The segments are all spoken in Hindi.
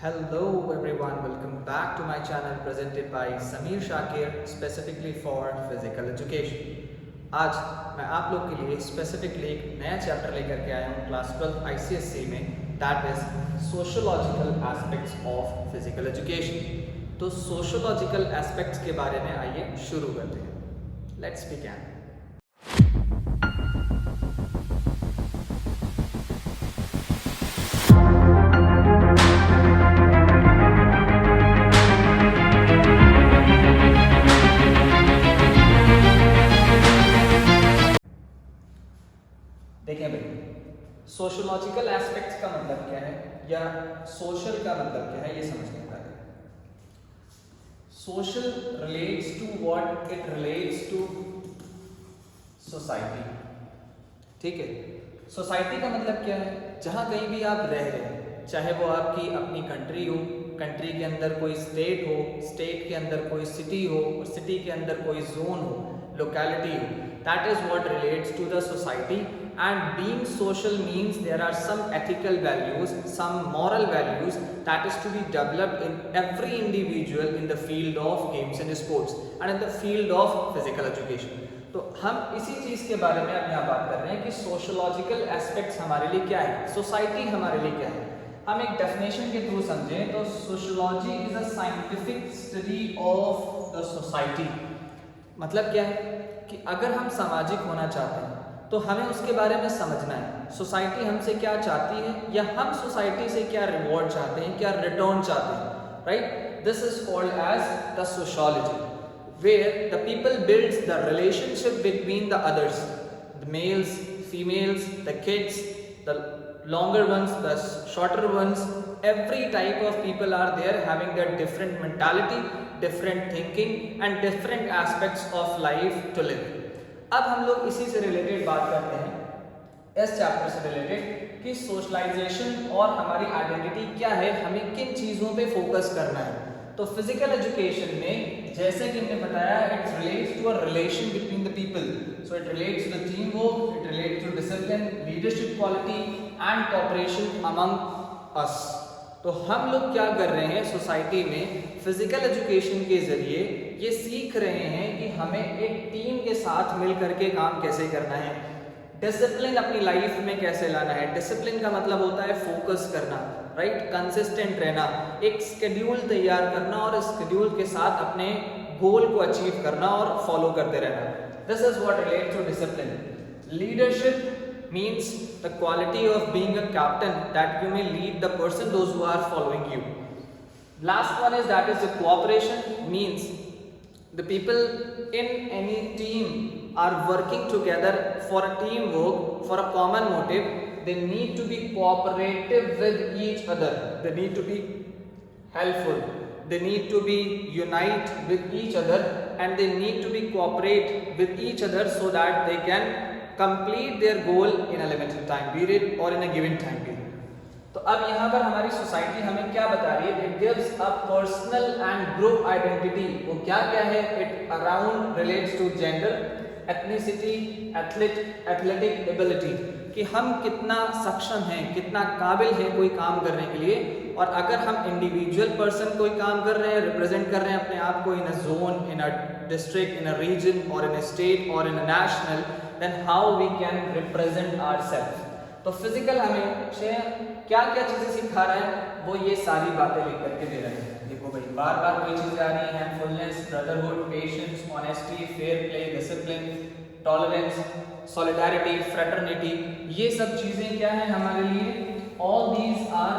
Hello everyone, welcome back to my channel presented by Sameer Shakir specifically for physical education. आज मैं आप लोग के लिए स्पेसिफिकली एक नया चैप्टर लेकर के आया हूँ क्लास 12 ICSE में, that is sociological aspects of physical education. तो सोशोलॉजिकल एस्पेक्ट्स के बारे में आइए शुरू करते हैं। Let's begin. देखें भाई, सोशोलॉजिकल एस्पेक्ट्स का मतलब क्या है या सोशल का मतलब क्या है ये समझने पहले। Social relates to what it relates to society. ठीक है, सोसाइटी का मतलब क्या है? जहां कहीं भी आप रह रहे हैं, चाहे वो आपकी अपनी कंट्री हो, कंट्री के अंदर कोई स्टेट हो, स्टेट के अंदर कोई सिटी हो, और सिटी के अंदर कोई जोन हो, लोकेलिटी हो, that is what relates to the society. And being social means there are some ethical values, some moral values that is to be developed in every individual in the field of games and sports and in the field of physical education. तो हम इसी चीज के बारे में अब यहाँ बात कर रहे हैं कि सोशोलॉजिकल एस्पेक्ट्स हमारे लिए क्या है, सोसाइटी हमारे लिए क्या है। हम एक डेफिनेशन के थ्रू समझें तो sociology is a scientific study of the society. मतलब क्या है कि अगर हम सामाजिक होना चाहते हैं तो हमें उसके बारे में समझना है, सोसाइटी हमसे क्या चाहती है या हम सोसाइटी से क्या रिवॉर्ड चाहते हैं, क्या रिटर्न चाहते हैं, right. This is called as the sociology, where the people builds the relationship between the others, the males, females, the kids, the longer ones, the shorter ones, every type of people are there having their different mentality, different thinking and different aspects of life to live. अब हम लोग इसी से रिलेटेड बात करते हैं, इस चैप्टर से रिलेटेड कि सोशलाइजेशन और हमारी आइडेंटिटी क्या है, हमें किन चीज़ों पे फोकस करना है। तो फिजिकल एजुकेशन में जैसे कि हमने बताया, it relates to a relation between the people, so it relates to team work, it relates to discipline, leadership quality and cooperation among us. तो हम लोग क्या कर रहे हैं सोसाइटी में, फिजिकल एजुकेशन के जरिए ये सीख रहे हैं कि हमें एक टीम के साथ मिल करके काम कैसे करना है, डिसिप्लिन अपनी लाइफ में कैसे लाना है। डिसिप्लिन का मतलब होता है फोकस करना, राइट, कंसिस्टेंट रहना, एक शेड्यूल तैयार करना और इस शेड्यूल के साथ अपने गोल को अचीव करना और फॉलो करते रहना। This is what relates to discipline. Leadership means the quality of being a captain that you may lead the person, those who are following you. Last one is that is the cooperation, means the people in any team are working together for a teamwork, for a common motive. They need to be cooperative with each other, they need to be helpful, they need to be unite with each other and they need to be cooperate with each other so that they can complete their goal in a limited time period or in a given time period. तो अब यहाँ पर हमारी सोसाइटी हमें क्या बता रही है? It gives a personal and group identity. वो क्या क्या है? It around relates to gender, ethnicity, athletic ability, कि हम कितना सक्षम हैं, कितना काबिल हैं कोई काम करने के लिए। और अगर हम इंडिविजुअल पर्सन कोई काम कर रहे हैं, रिप्रेजेंट कर रहे हैं अपने आप को in a zone, in a district, in a region और इन अ स्टेट और in a national, then how we can represent ourselves। तो फिजिकल हमें क्या क्या चीजें सिखा रहा है, वो ये सारी बातें लेकर के दे रहे हैं। देखो भाई, बार बार कोई चीजें आ रही हैं, fullness, brotherhood, patience, honesty, fair play, discipline, tolerance, solidarity, fraternity, ये सब चीजें क्या है हमारे लिए? All these are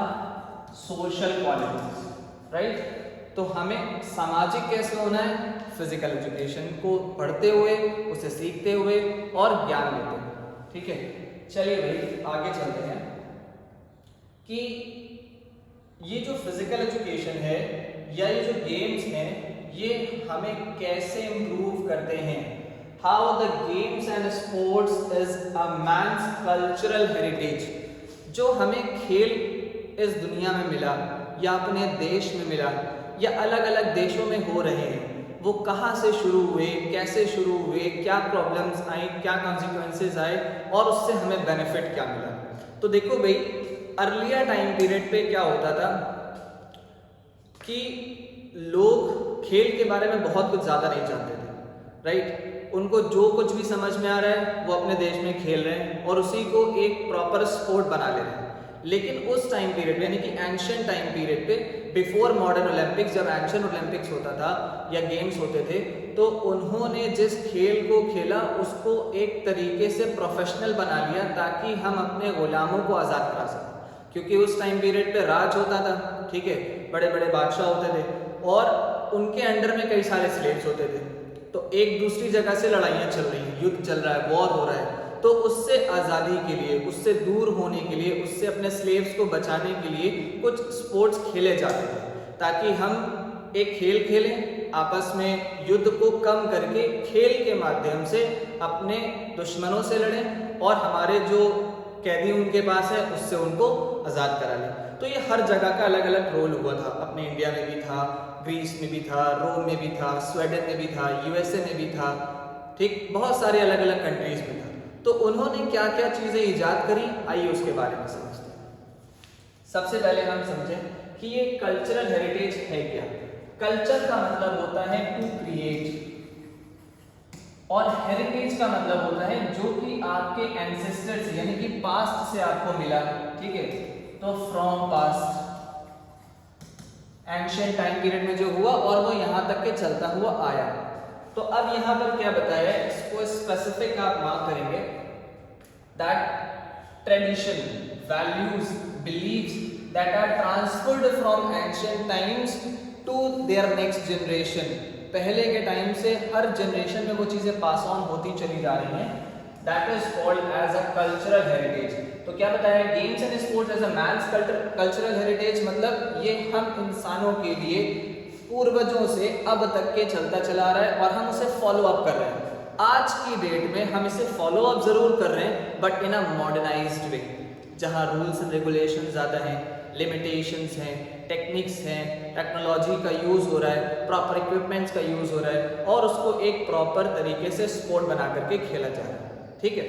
social qualities, right. तो हमें सामाजिक कैसे होना है? फिजिकल एजुकेशन को पढ़ते हुए, उसे सीखते हुए और ज्ञान लेते हुए। ठीक है, चलिए भाई आगे चलते हैं कि ये जो फिजिकल एजुकेशन है या ये जो गेम्स हैं, ये हमें कैसे इम्प्रूव करते हैं। How the games and sports is a man's cultural heritage. जो हमें खेल इस दुनिया में मिला या अपने देश में मिला या अलग अलग देशों में हो रहे हैं, वो कहाँ से शुरू हुए, कैसे शुरू हुए, क्या प्रॉब्लम्स आई, क्या कॉन्सिक्वेंसेस आए और उससे हमें बेनिफिट क्या मिला। तो देखो भाई, अर्लियर टाइम पीरियड पे क्या होता था कि लोग खेल के बारे में बहुत कुछ ज़्यादा नहीं जानते थे, राइट। उनको जो कुछ भी समझ में आ रहा है वो अपने देश में खेल रहे हैं और उसी को एक प्रॉपर स्पोर्ट बना ले रहे हैं। लेकिन उस टाइम पीरियड यानी कि एंशियंट टाइम पीरियड पे, बिफोर मॉडर्न ओलंपिक्स, जब एंशियंट ओलंपिक्स होता था या गेम्स होते थे, तो उन्होंने जिस खेल को खेला उसको एक तरीके से प्रोफेशनल बना लिया ताकि हम अपने गुलामों को आज़ाद करा सकें। क्योंकि उस टाइम पीरियड पे राज होता था, ठीक है, बड़े बड़े बादशाह होते थे और उनके अंडर में कई सारे स्लेव्स होते थे। तो एक दूसरी जगह से लड़ाइयाँ चल रही हैं, युद्ध चल रहा है, वॉर हो रहा है, तो उससे आज़ादी के लिए, उससे दूर होने के लिए, उससे अपने स्लेव्स को बचाने के लिए कुछ स्पोर्ट्स खेले जाते थे ताकि हम एक खेल खेलें, आपस में युद्ध को कम करके खेल के माध्यम से अपने दुश्मनों से लड़ें और हमारे जो कैदी उनके पास है उससे उनको आज़ाद करा लें। तो ये हर जगह का अलग अलग रोल हुआ था। अपने इंडिया में भी था, ग्रीस में भी था, रोम में भी था, स्वीडन में भी था, यूएसए में भी था, ठीक, बहुत सारे अलग अलग कंट्रीज में था। तो उन्होंने क्या क्या चीज़ें ईजाद करी, आइए उसके बारे में समझते हैं। सबसे पहले हम समझें कि ये कल्चरल हेरिटेज है क्या। कल्चर का मतलब होता है टू क्रिएट और हेरिटेज का मतलब होता है जो कि आपके एंसेस्टर्स यानी कि पास्ट से आपको मिला, ठीक है। तो from past, ancient time period में जो हुआ और वो यहाँ तक के चलता हुआ आया। तो अब यहाँ पर क्या बताया है, इसको स्पेसिफिक आप मार्क करेंगे that tradition, values, beliefs that are transferred from ancient times to their next generation. पहले के टाइम से हर जनरेशन में वो चीज़ें पास ऑन होती चली जा रही हैं, that is called as a cultural heritage. तो क्या बताया, games and sports as a man's cultural heritage, मतलब ये हम इंसानों के लिए पूर्वजों से अब तक के चलता चला रहा है और हम उसे फॉलो अप कर रहे हैं। आज की डेट में हम इसे फॉलो अप जरूर कर रहे हैं बट इन अ मॉडर्नाइज्ड वे, जहाँ रूल्स एंड रेगुलेशन ज़्यादा हैं, लिमिटेशंस हैं, टेक्निक्स हैं, टेक्नोलॉजी का यूज़ हो रहा है, प्रॉपर इक्विपमेंट्स का यूज़ हो रहा है और उसको एक प्रॉपर तरीके से स्पोर्ट बना करके खेला जा रहा है, ठीक है।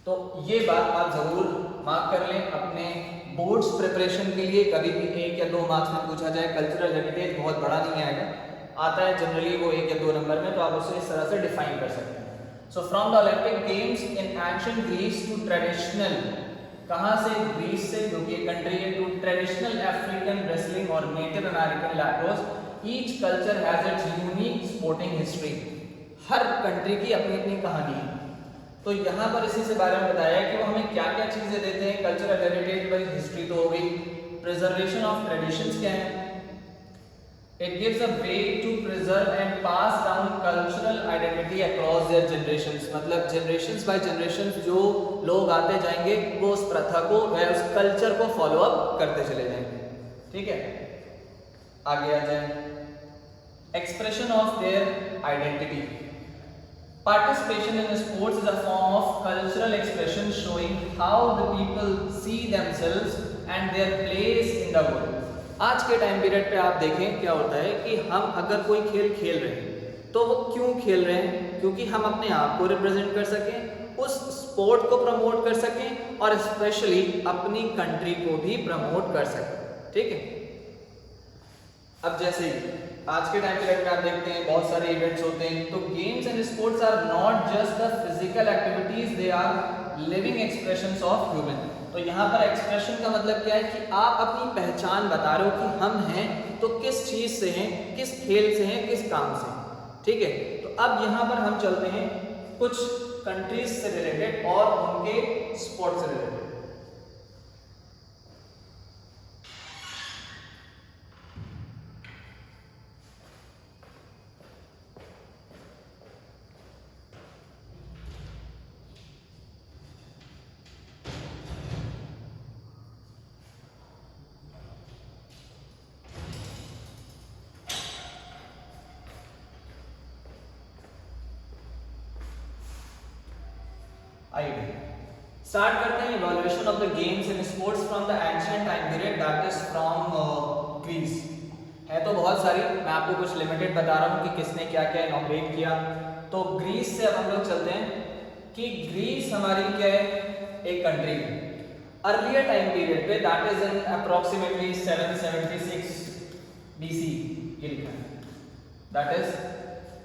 तो ये बात आप ज़रूर मार्क कर लें अपने बोर्ड्स प्रिपरेशन के लिए। कभी भी 1 या 2 मार्क्स में पूछा जाए, कल्चरल हेरिटेज बहुत बड़ा नहीं आएगा, आता है जनरली वो 1 या 2 नंबर में, तो आप उसे इस तरह से डिफाइन कर सकते हैं। So from the Olympic games in ancient Greece to traditional, कहाँ से, ग्रीस से, जो कि एक कंट्री है, टू ट्रेडिशनल अफ्रीकन रेसलिंग और native American lacrosse, each culture has its unique sporting history. हर कंट्री की अपनी अपनी कहानी है। तो यहाँ पर इसी से बारे में बताया कि वो हमें क्या क्या चीज़ें देते हैं। कल्चरल हेरिटेज वाइज हिस्ट्री तो हो गई, प्रिजर्वेशन ऑफ ट्रेडिशंस क्या है, it gives a way to preserve and pass down cultural identity across their generations, मतलब जनरेशंस बाय जनरेशंस जो लोग आते जाएंगे वो उस प्रथा को व उस कल्चर को फॉलो अप करते चले जाएंगे, ठीक है। आगे आ जाए, expression of their identity, participation in sports is a form of cultural expression showing how the people see themselves and their place in the world। आज के टाइम पीरियड पे आप देखें क्या होता है कि हम अगर कोई खेल खेल रहे हैं तो वो क्यों खेल रहे हैं, क्योंकि हम अपने आप को रिप्रेजेंट कर सकें, उस स्पोर्ट को प्रमोट कर सकें और स्पेशली अपनी कंट्री को भी प्रमोट कर सकें, ठीक है। अब जैसे ही आज के टाइम पीरियड में आप देखते हैं बहुत सारे इवेंट्स होते हैं, तो games and sports are not just the physical activities, they are living expressions of human. तो यहाँ पर एक्सप्रेशन का मतलब क्या है कि आप अपनी पहचान बता रहे हो कि हम हैं तो किस चीज़ से हैं, किस खेल से हैं, किस काम से, ठीक है। तो अब यहाँ पर हम चलते हैं कुछ कंट्रीज से रिलेटेड और उनके स्पोर्ट्स से रिलेटेड। स्टार्ट करते हैं evolution of the games and sports from the ancient time period, that is from Greece. है तो बहुत सारी, मैं आपको कुछ लिमिटेड बता रहा हूँ कि किसने क्या क्या इनॉग्रेट किया। तो ग्रीस से अब हम लोग चलते हैं कि ग्रीस हमारी क्या है, एक कंट्री है। अर्लियर टाइम पीरियड पे, that is in approximately 776 that is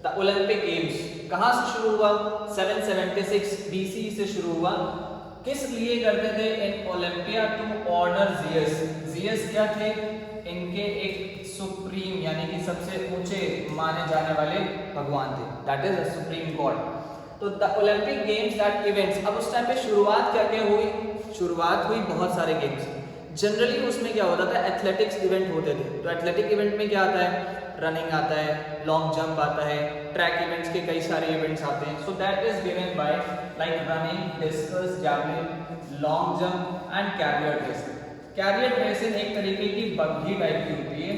the Olympic games. कहाँ से शुरू हुआ? 776 BC से शुरू हुआ। किस लिए करते थे? In Olympia to honour Zeus. Zeus क्या थे? इनके एक सुप्रीम यानी कि सबसे ऊंचे माने जाने वाले भगवान थे, that is the supreme god. तो the Olympic games that events, अब उस टाइम पे शुरुआत क्या क्या हुई? शुरुआत हुई बहुत सारे गेम्स। जनरली उसमें क्या होता था? एथलेटिक्स इवेंट होते थे। तो एथलेटिक इवेंट में क्या आता है? रनिंग आता है, लॉन्ग जंप आता है, ट्रैक इवेंट्स के कई सारे इवेंट्स आते हैं। So that is given by like running, discus, javelin, long jump and carrier race. Carrier racing एक तरीके की बग्घी टाइप की होती है,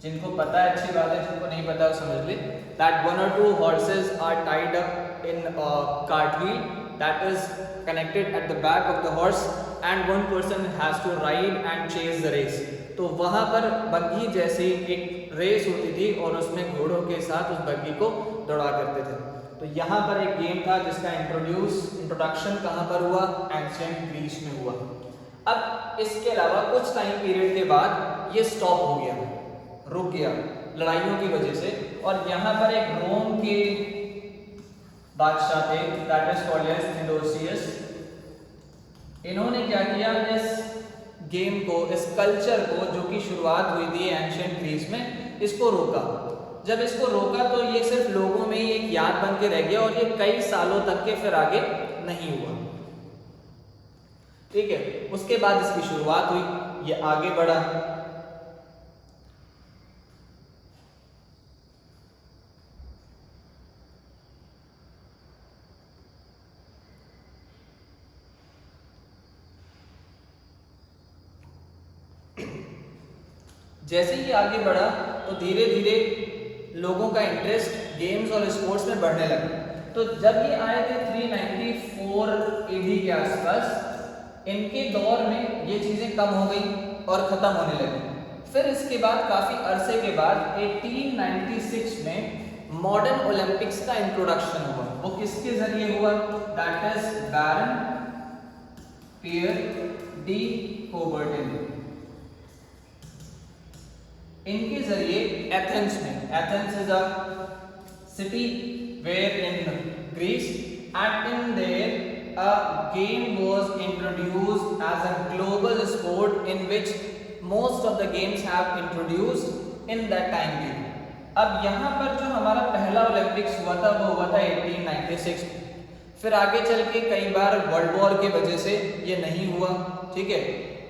जिनको पता है अच्छी बात है, जिनको नहीं पता वो समझ ले। That 1 or 2 horses are tied up in a cart wheel that is connected at the back of the horse and one person has to ride and chase the race। तो वहाँ पर बग्घी जैसी एक रेस होती थी और उसमें घोड़ों के साथ उस बग्घी को दौड़ा करते थे। तो यहाँ पर एक गेम था जिसका इंट्रोडक्शन कहाँ पर हुआ? एंशिएंट ग्रीस में हुआ। अब इसके अलावा कुछ टाइम पीरियड के बाद ये स्टॉप हो गया, रुक गया लड़ाइयों की वजह से। और यहाँ पर एक रोम के बादशाह थे, that is called as Theodosius. इन्होंने क्या किया? इस गेम को, इस कल्चर को, जो कि शुरुआत हुई थी एंशिएंट ग्रीस में, इसको रोका। जब इसको रोका तो ये सिर्फ लोगों में ही एक याद बन के रह गया और ये कई सालों तक के फिर आगे नहीं हुआ। ठीक है, उसके बाद इसकी शुरुआत हुई, ये आगे बढ़ा। जैसे ही आगे बढ़ा तो धीरे धीरे लोगों का इंटरेस्ट गेम्स और स्पोर्ट्स में बढ़ने लगा। तो जब ये आए थे 394 AD के आसपास, इनके दौर में ये चीज़ें कम हो गई और ख़त्म होने लगी। फिर इसके बाद काफ़ी अरसे के बाद 1896 में मॉडर्न ओलंपिक्स का इंट्रोडक्शन हुआ। वो किसके जरिए हुआ? That is Baron Pierre de Coubertin. इनके जरिए एथेंस में, Athens is a city where in Greece, and in their a game was introduced as a global sport in which most of the games have introduced in that time period। अब यहाँ पर जो हमारा पहला ओलंपिक्स हुआ था वो हुआ था 1896 में। फिर आगे चल के कई बार वर्ल्ड वॉर की वजह से ये नहीं हुआ, ठीक है,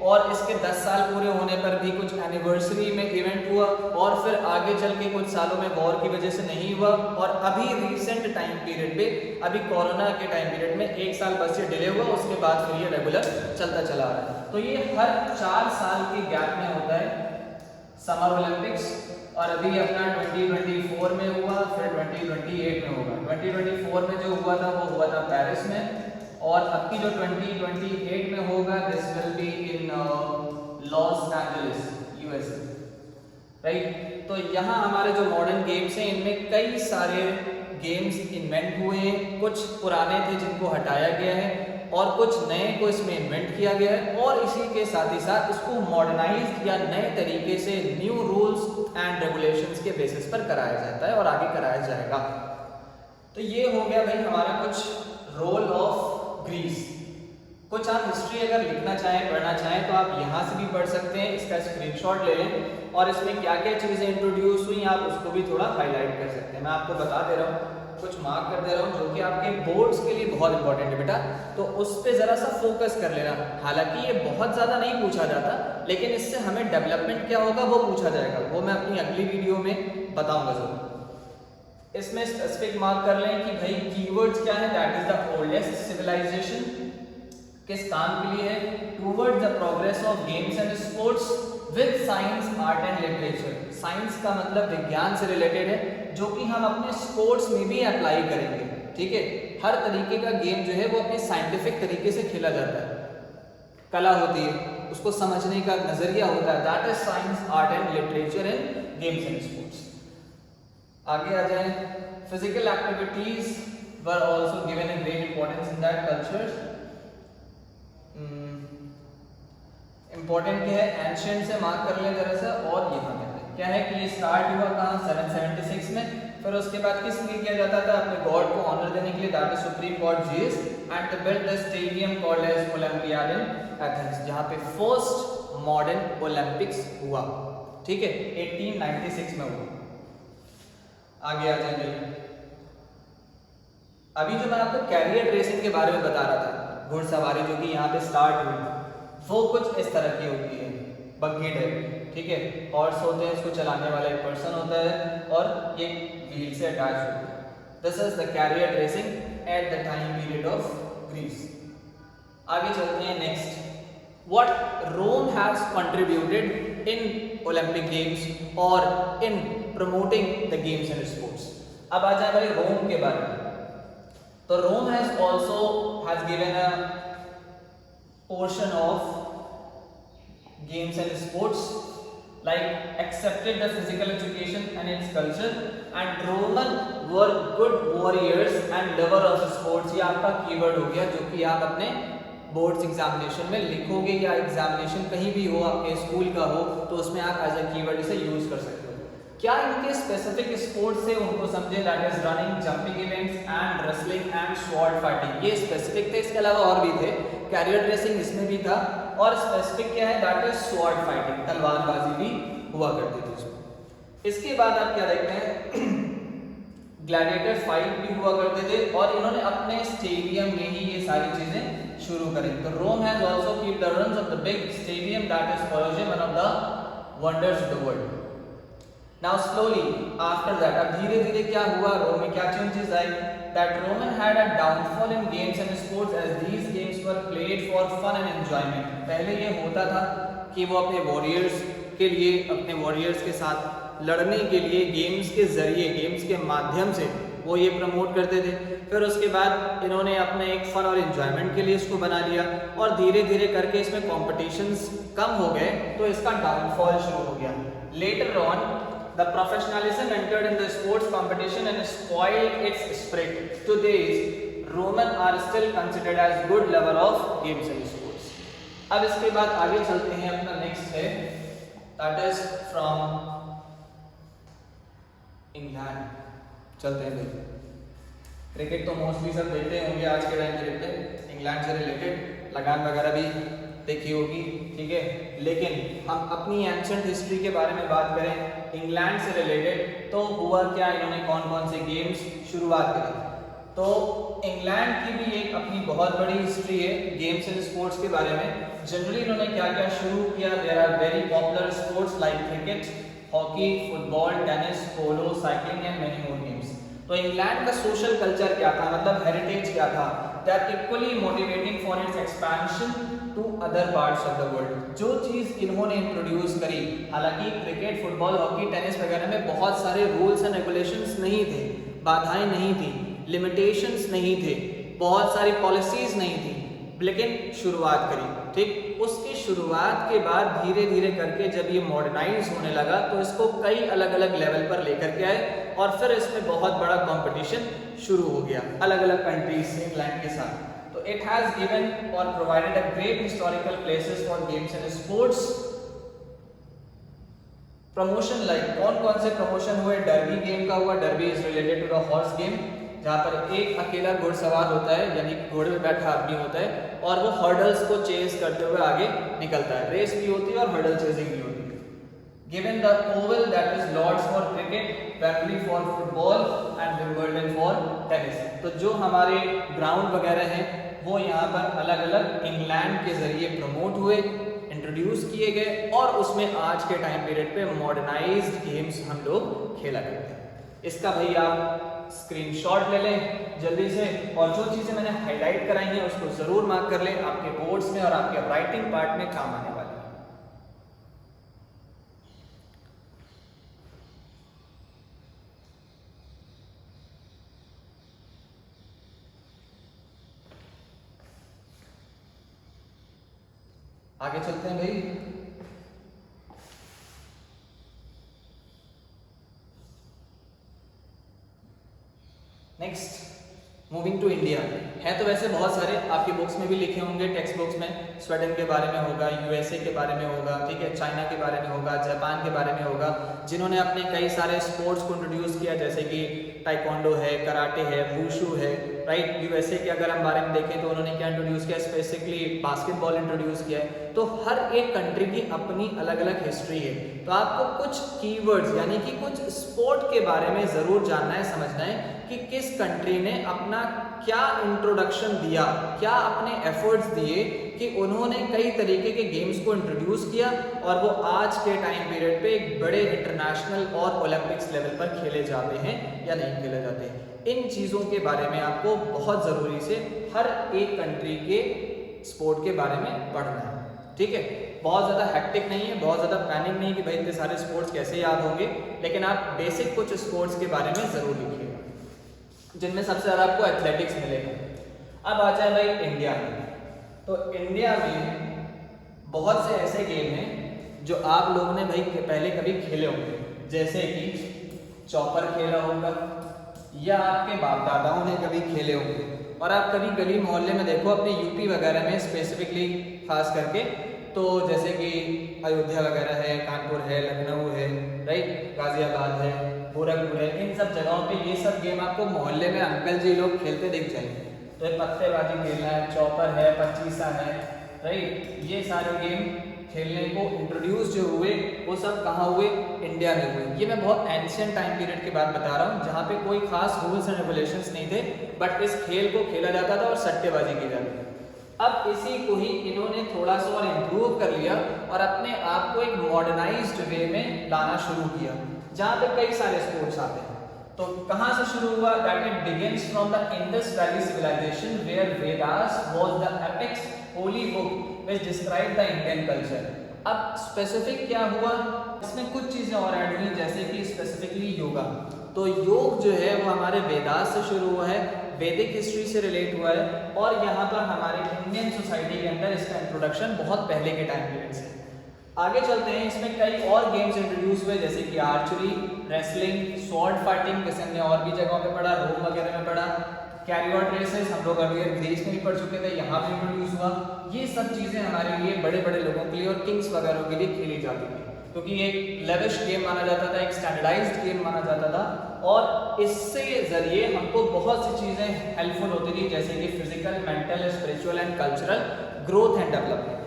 और इसके 10 साल पूरे होने पर भी कुछ एनिवर्सरी में इवेंट हुआ, और फिर आगे चल के कुछ सालों में वॉर की वजह से नहीं हुआ, और अभी रिसेंट टाइम पीरियड पे, अभी कोरोना के टाइम पीरियड में 1 साल बस ये डिले हुआ, उसके बाद फिर ये रेगुलर चलता चला आ रहा है। तो ये हर 4 साल के गैप में होता है समर ओलंपिक्स, और अभी अपना 2024 में हुआ, फिर 2028 में होगा। 2024 में जो हुआ था वो हुआ था पेरिस में, और अब की जो 2028 में होगा this will be in Los Angeles USA, right. तो यहाँ हमारे जो मॉडर्न गेम्स हैं इनमें कई सारे गेम्स इन्वेंट हुए हैं। कुछ पुराने थे जिनको हटाया गया है और कुछ नए को इसमें इन्वेंट किया गया है, और इसी के साथ ही साथ इसको मॉडर्नाइज्ड या नए तरीके से न्यू रूल्स एंड रेगुलेशंस के बेसिस पर कराया जाता है और आगे कराया जाएगा। तो ये हो गया भाई हमारा कुछ रोल ऑफ ग्रीस। कुछ आप हिस्ट्री अगर लिखना चाहें, पढ़ना चाहें तो आप यहाँ से भी पढ़ सकते हैं, इसका स्क्रीनशॉट ले लें और इसमें क्या क्या चीज़ें इंट्रोड्यूस हुई आप उसको भी थोड़ा हाईलाइट कर सकते हैं। मैं आपको बता दे रहा हूँ, कुछ मार्क कर दे रहा हूँ जो कि आपके बोर्ड्स के लिए बहुत इंपॉर्टेंट है बेटा, तो उस पर ज़रा सा फोकस कर लेना। हालांकि ये बहुत ज़्यादा नहीं पूछा जाता, लेकिन इससे हमें डेवलपमेंट क्या होगा वो पूछा जाएगा, वो मैं अपनी अगली वीडियो में बताऊँगा ज़रूर। इसमें स्पेसिफिक मार्क कर लें कि भाई कीवर्ड्स क्या है। That is the oldest civilization, किस काम के लिए है? Towards the progress of games and sports with science, art and literature. Science का मतलब विज्ञान से रिलेटेड है, जो कि हम अपने स्पोर्ट्स में भी अप्लाई करेंगे, ठीक है। हर तरीके का गेम जो है वो अपने साइंटिफिक तरीके से खेला जाता है, कला होती है, उसको समझने का नजरिया होता है। That is science, art and literature in games and sports. आगे आ जाए, physical activities were also given in great importance in that cultures. Important क्या है? एंशिएंट से मार्क कर लें जरा सा, और यहाँ पे क्या है कि ये स्टार्ट हुआ कहाँ 776 में, फिर उसके बाद किस लिए किया जाता था, अपने गॉड को ऑनर देने के लिए, that is supreme god Jesus, and they built the stadium called as Olympiad in Athens, जहाँ पे फर्स्ट मॉडर्न ओलंपिक्स हुआ, ठीक है, 1896 में हुआ। आगे आ जाएंगे, अभी जो मैं आपको कैरियर रेसिंग के बारे में बता रहा था, घुड़सवारी जो कि यहाँ पे स्टार्ट हुई, वो कुछ इस तरह की होती है, बग्गी टाइप, ठीक है, हॉर्स होते हैं, इसको चलाने वाला एक पर्सन होता है और ये व्हील से अटैच होता है। This is the carrier racing at the time period of Greece. आगे चलते हैं next, what Rome has contributed in Olympic games और in promoting the games and sports. अब आ जाए भाई रोम के बारे में, तो Rome has also has given a portion of games and sports, like accepted the physical education and its culture, and Roman were good warriors and lover of sports। ये आपका कीवर्ड हो गया जो कि आप अपने बोर्ड्स एग्जामिनेशन में लिखोगे या एग्जामिनेशन कहीं भी हो आपके स्कूल का हो तो उसमें आप एज ए कीवर्ड इसे यूज कर सकते हो। क्या इनके स्पेसिफिक स्पोर्ट्स से उनको समझे, that is running, jumping events and wrestling and sword fighting, ये स्पेसिफिक थे, इसके अलावा और भी थे, कैरियर रेसिंग इसमें भी था, और स्पेसिफिक क्या है, दैट इज स्वॉर्ड फाइटिंग, तलवारबाजी भी हुआ करती थी उसमें। इसके बाद आप क्या देखते हैं, ग्लैडिएटर फाइट भी हुआ करते थे, और इन्होंने अपने स्टेडियम में ही ये सारी चीजें शुरू करी। तो Rome has also keep the runs of the big stadium, that is Colosseum, one of the wonders of the world. Now slowly after that, अब धीरे धीरे क्या हुआ, रोम में क्या चेंजेस आए, that Roman had a downfall in games and sports as these games were played for fun and enjoyment। पहले ये होता था कि वो अपने वॉरियर्स के लिए, अपने वॉरियर्स के साथ लड़ने के लिए गेम्स के जरिए, गेम्स के माध्यम से वो ये प्रमोट करते थे, फिर उसके बाद इन्होंने अपने एक फन और एंजॉयमेंट के लिए इसको बना लिया, और धीरे धीरे करके इसमें कॉम्पिटिशन्स कम हो गए तो इसका डाउनफॉल शुरू हो गया। Later on the professionalism entered in the sports competition and spoiled its spirit. Today Roman are still considered as good lover of games and sports। अब इसके बाद आगे चलते हैं, अपना नेक्स्ट है that is from इंग्लैंड। चलते हैं भाई, क्रिकेट तो मोस्टली सब देखते होंगे आज के टाइम पीरियड पे, इंग्लैंड से रिलेटेड लगान वगैरह भी देखी होगी, ठीक है, लेकिन हम अपनी एंशिएंट हिस्ट्री के बारे में बात करें इंग्लैंड से रिलेटेड, तो हुआ क्या, इन्होंने कौन कौन से गेम्स शुरुआत करी। तो इंग्लैंड की भी एक अपनी बहुत बड़ी हिस्ट्री है गेम्स एंड स्पोर्ट्स के बारे में। जनरली इन्होंने क्या क्या शुरू किया, there are very popular sports like cricket, hockey, football, tennis, polo, cycling and many more games. तो इंग्लैंड का सोशल कल्चर क्या था, मतलब हेरिटेज क्या था, they are equally motivating for its expansion to other parts of the world. जो चीज़ इन्होंने इंट्रोड्यूस करी, हालांकि क्रिकेट, फुटबॉल, हॉकी, टेनिस वगैरह में बहुत सारे रूल्स एंड रेगुलेशंस नहीं थे, बाधाएं नहीं थी, लिमिटेशंस नहीं थे, बहुत सारी पॉलिसीज नहीं थी, लेकिन शुरुआत करी, ठीक। उसकी शुरुआत के बाद धीरे धीरे करके जब ये मॉडर्नाइज होने लगा तो इसको कई अलग अलग लेवल पर लेकर के आए, और फिर इसमें बहुत बड़ा कंपटीशन शुरू हो गया अलग अलग कंट्रीज से इंग्लैंड के साथ। तो इट हैज गिवन और provided a great historical places for games and sports promotion. Like कौन कौन से प्रमोशन हुए, डर्बी गेम का हुआ, Derby is related to the horse game, जहाँ पर एक अकेला घुड़सवार होता है, यानी घोड़े पे बैठा आदमी होता है, और वो हर्डल्स को चेज करते हुए आगे निकलता है, रेस भी होती है और हर्डल चेजिंग भी होती है। Given the Oval that is Lord's for cricket, Wembley for football and Wimbledon for tennis. तो जो हमारे ग्राउंड वगैरह हैं वो यहाँ पर अलग अलग इंग्लैंड के जरिए प्रमोट हुए, इंट्रोड्यूस किए गए, और उसमें आज के टाइम पीरियड पे मॉडर्नाइज्ड गेम्स हम लोग खेला करते हैं। इसका भाई आप स्क्रीनशॉट ले लें जल्दी से, और जो चीज़ें मैंने हाईलाइट कराई हैं उसको ज़रूर मार्क कर लें, आपके बोर्ड्स में और आपके राइटिंग पार्ट में काम आने वाली है। आगे चलते हैं भाई, नेक्स्ट मूविंग टू इंडिया। हैं तो वैसे बहुत सारे, आपकी बुक्स में भी लिखे होंगे, टेक्स्ट बुक्स में स्वीडन के बारे में होगा, यूएसए के बारे में होगा, ठीक है, चाइना के बारे में होगा, जापान के बारे में होगा, जिन्होंने अपने कई सारे स्पोर्ट्स को इंट्रोड्यूस किया, जैसे कि टाइकोंडो है, कराटे है, वुशु है, राइट। यूएसए के अगर हम बारे में देखें तो उन्होंने क्या इंट्रोड्यूस किया, स्पेसिफिकली बास्केटबॉल इंट्रोड्यूस किया है। तो हर एक कंट्री की अपनी अलग अलग हिस्ट्री है, तो आपको कुछ कीवर्ड्स यानी कि कुछ स्पोर्ट के बारे में ज़रूर जानना है, समझना है कि किस कंट्री ने अपना क्या इंट्रोडक्शन दिया, क्या अपने एफर्ट्स दिए कि उन्होंने कई तरीके के गेम्स को इंट्रोड्यूस किया और वो आज के टाइम पीरियड पे एक बड़े इंटरनेशनल और ओलंपिक्स लेवल पर खेले जाते हैं या नहीं खेले जाते हैं। इन चीज़ों के बारे में आपको बहुत ज़रूरी से हर एक कंट्री के स्पोर्ट के बारे में पढ़ना है, ठीक है। बहुत ज़्यादा हेक्टिक नहीं है, बहुत ज़्यादा पैनिक नहीं कि भाई इतने सारे स्पोर्ट्स कैसे याद होंगे, लेकिन आप बेसिक कुछ स्पोर्ट्स के बारे में ज़रूर लिखिएगा, जिनमें सबसे ज़्यादा आपको एथलेटिक्स मिलेगा। अब आ जाए भाई इंडिया में, तो इंडिया में बहुत से ऐसे गेम हैं जो आप लोगों ने भाई पहले कभी खेले होंगे, जैसे कि चॉपर खेला होगा या आपके बाप दादाओं ने कभी खेले होंगे, और आप कभी गली मोहल्ले में देखो अपने यूपी वगैरह में स्पेसिफिकली खास करके, तो जैसे कि अयोध्या वगैरह है, कानपुर है, लखनऊ है, राइट, गाजियाबाद है, गोरखपुर है, इन सब जगहों पे ये सब गेम आपको मोहल्ले में अंकल जी लोग खेलते दिख जाएंगे। तो ये पत्तेबाजी खेलना है, चौपर है, पचीसा है, राइट, ये सारे गेम खेलने को इंट्रोड्यूस जो हुए वो सब कहाँ हुए, इंडिया में हुए। ये मैं बहुत एंशियंट टाइम पीरियड की बात बता रहा हूँ, जहाँ पे कोई खास रूल्स एंड रेगुलेशंस नहीं थे, बट इस खेल को खेला जाता था और सट्टेबाजी की जाती थी। अब इसी को ही इन्होंने थोड़ा सा और इम्प्रूव कर लिया और अपने आप को एक मॉडर्नाइज्ड वे में लाना शुरू किया, जहाँ पे कई सारे स्पोर्ट्स आते हैं। तो कहाँ से शुरू हुआ, that it begins from the Indus valley civilization where Vedas was the epics holy book which describe the Indian culture. अब स्पेसिफिक क्या हुआ, इसमें कुछ चीजें और ऐड हुई, जैसे कि स्पेसिफिकली योगा। तो योग जो है वो हमारे वेदास से शुरू हुआ है, वैदिक हिस्ट्री से रिलेट हुआ है, और यहाँ पर हमारे इंडियन सोसाइटी के अंदर इसका इंट्रोडक्शन बहुत पहले के टाइम पीरियड से। आगे चलते हैं, इसमें कई और गेम्स इंट्रोड्यूस हुए, जैसे कि आर्चरी, रेसलिंग, स्वॉर्ड फाइटिंग, जैसे हमने और भी जगहों पे पढ़ा, रोम वगैरह में पढ़ा, कैरियट रेसेस हम लोग अर्लियर ग्रीस में भी पढ़ चुके थे, यहाँ पे इंट्रोड्यूस हुआ। ये सब चीज़ें हमारे लिए बड़े बड़े लोगों के लिए और किंग्स वगैरह के लिए खेली जाती थी, क्योंकि ये एक लेविश गेम माना जाता था, एक स्टैंडर्डाइज्ड गेम माना जाता था, और इससे जरिए हमको बहुत सी चीज़ें हेल्पफुल होती थी, जैसे कि physical, mental, spiritual and cultural growth and development.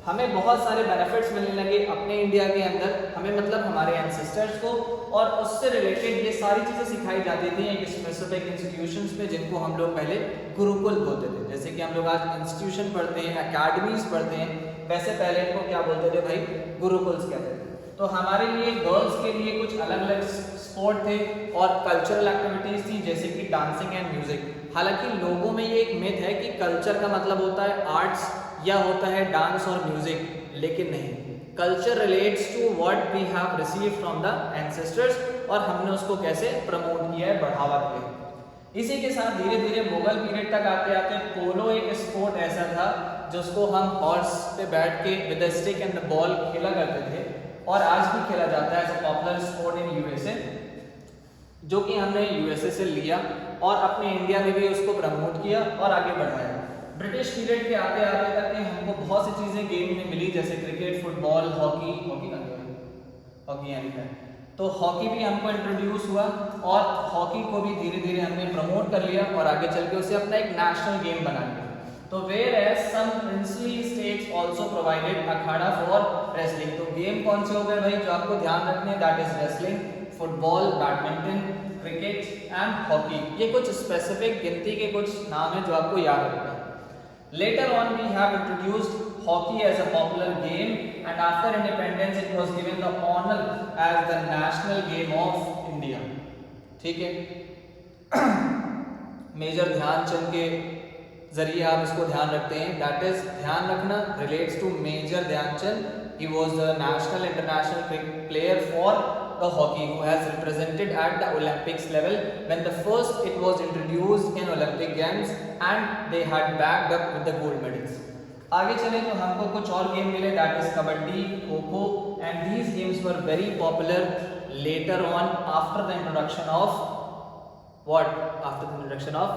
हमें बहुत सारे बेनिफिट्स मिलने लगे अपने इंडिया के अंदर, हमें मतलब हमारे एंसेस्टर्स को, और उससे रिलेटेड ये सारी चीज़ें सिखाई जाती थी एक स्पेसिफिक इंस्टीट्यूशंस में, जिनको हम लोग पहले गुरुकुल बोलते थे। जैसे कि हम लोग आज इंस्टीट्यूशन पढ़ते हैं, अकेडमीज पढ़ते हैं, वैसे पहले इनको क्या बोलते थे भाई, गुरुकुल्स कहते थे। तो हमारे लिए गर्ल्स के लिए कुछ अलग अलग स्पोर्ट थे और कल्चरल एक्टिविटीज़ थी, जैसे कि डांसिंग एंड म्यूजिक। हालांकि लोगों में ये एक मिथ है कि कल्चर का मतलब होता है आर्ट्स या होता है डांस और म्यूजिक, लेकिन नहीं, culture relates to what we have received from the ancestors, और हमने उसको कैसे प्रमोट किया है, बढ़ावा दिया। इसी के साथ धीरे धीरे मुगल पीरियड तक आते आते पोलो एक स्पोर्ट ऐसा था जिसको हम हॉर्स पे बैठ के with the stick and the ball खेला करते थे, और आज भी खेला जाता है as a popular sport in USA, जो कि हमने यूएसए से लिया और अपने इंडिया में भी उसको प्रमोट किया और आगे बढ़ाया। ब्रिटिश पीरियड के आते आते तक हमको बहुत सी चीज़ें गेम में मिली, जैसे क्रिकेट, फुटबॉल, हॉकी यानी तो हॉकी भी हमको इंट्रोड्यूस हुआ, और हॉकी को भी धीरे धीरे हमने प्रमोट कर लिया और आगे चल के उसे अपना एक नेशनल गेम बना लिया। तो where as some princely states also provided akhara for wrestling. तो गेम कौन से हो गए भाई जो आपको ध्यान रखने, that is wrestling, football, badminton, cricket and hockey. ये कुछ स्पेसिफिक गिनती के कुछ नाम है जो आपको याद रखना है। Later on we have introduced hockey as a popular game, and after independence it was given the honor as the national game of India. ठीक है। मेजर ध्यानचंद के जरिए आप इसको ध्यान रखते हैं, दैट इज ध्यान रखना relates to major Dhyan Chand. He was the national international player for the hockey who has represented at the Olympics level when the first it was introduced in Olympic Games and they had backed up with the gold medals. आगे चले तो हमको कुछ और गेम मिले, that is kabaddi, kho kho, and these games were very popular later on after the introduction of what? After the introduction of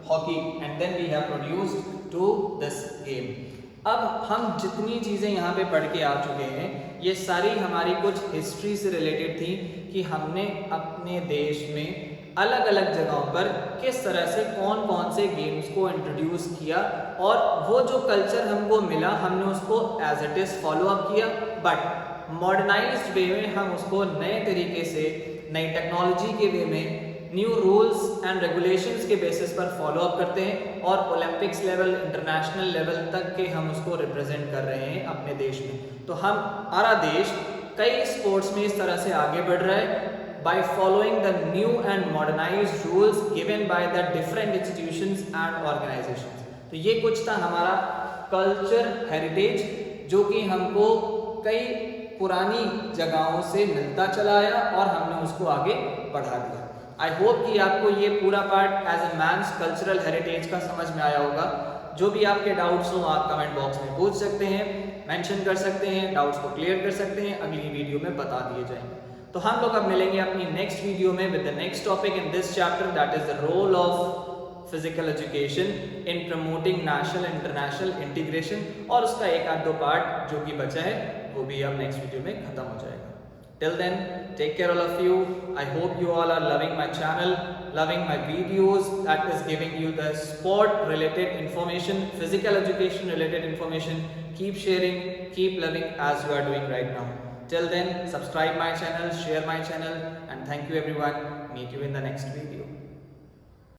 hockey and then we have produced to this game. अब हम जितनी चीज़ें यहाँ पे पढ़ के आ चुके हैं ये सारी हमारी कुछ हिस्ट्री से रिलेटेड थी कि हमने अपने देश में अलग अलग जगहों पर किस तरह से कौन कौन से गेम्स को इंट्रोड्यूस किया और वो जो कल्चर हमको मिला हमने उसको as it is follow up किया, बट मॉडर्नाइज्ड वे में हम उसको नए तरीके से नई टेक्नोलॉजी के वे में न्यू रूल्स एंड रेगुलेशंस के बेसिस पर फॉलो अप करते हैं और ओलंपिक्स लेवल इंटरनेशनल लेवल तक के हम उसको रिप्रेजेंट कर रहे हैं अपने देश में। तो हमारा देश कई स्पोर्ट्स में इस तरह से आगे बढ़ रहा है by following the new and modernized rules given by the different institutions and organizations। तो ये कुछ था हमारा कल्चर हेरिटेज जो कि हमको कई पुरानी जगहों से मिलता चला आया और हमने उसको आगे बढ़ा दिया। आई होप कि आपको ये पूरा part as a man's cultural heritage का समझ में आया होगा। जो भी आपके डाउट्स हो आप कमेंट बॉक्स में पूछ सकते हैं, मेंशन कर सकते हैं, डाउट्स को क्लियर कर सकते हैं, अगली वीडियो में बता दिए जाएंगे। तो हम लोग अब मिलेंगे अपनी नेक्स्ट वीडियो में with the next topic in this chapter, that is the role of physical education in promoting national international integration, और उसका एक आध दो पार्ट जो कि बचा है वो भी अब नेक्स्ट वीडियो में खत्म हो जाएगा। Till then, take care all of you. I hope you all are loving my channel, loving my videos that is giving you the sport related information, physical education related information. Keep sharing, keep loving as you are doing right now. Till then, subscribe my channel, share my channel, and thank you everyone. Meet you in the next video.